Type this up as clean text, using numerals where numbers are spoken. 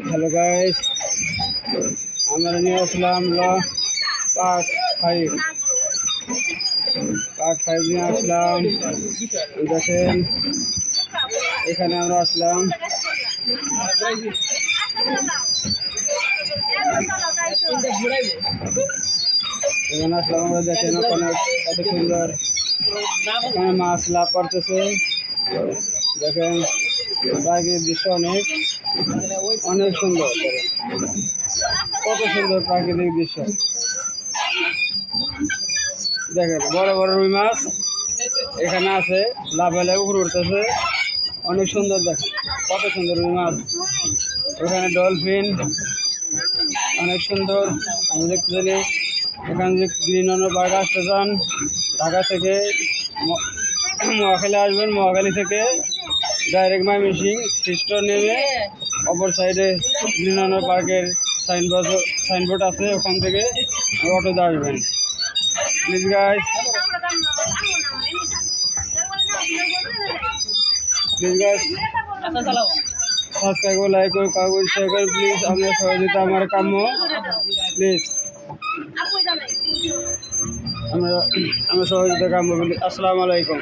Hello guys, আমরা নিয়ে আসলাম part 5 নিয়ে আসলাম। দেখেন এখানে আমরা আসলাম। এখানে আসলাম আমরা, দেখেন ওখানে কত সুন্দর এখানে মাছ লাভ করতেছে। দেখেন প্রাকৃতিক দৃশ্য অনেক সুন্দর। কত সুন্দর প্রাকৃতিক দৃশ্য। দেখেন বড় বড় রুই মাছ এখানে আছে, লাফালে উপরে উঠতেছে, অনেক সুন্দর। দেখেন কত সুন্দর রুই মাছ। ওখানে ডলফিন অনেক সুন্দর। আমি দেখতে জানি এখানে যে গ্রিন পার্ক আসতে চান, ঢাকা থেকে মহাখালী আসবেন, মহাখালী থেকে ডাইরেক্ট ময়মনসিং খ্রিস্টান নেমে অপর সাইডে গ্রিন পার্কের সাইনবোর্ড আছে, ওখান থেকে অটোতে আসবেন। প্লিজ গাইস, সাবস্ক্রাইব লাইক করে কাগজ শেয়ার করে প্লিজ। আপনার সহযোগিতা আমার কাম্য, প্লিজ। আমরা সহযোগিতা কাম্য। আসসালামু আলাইকুম।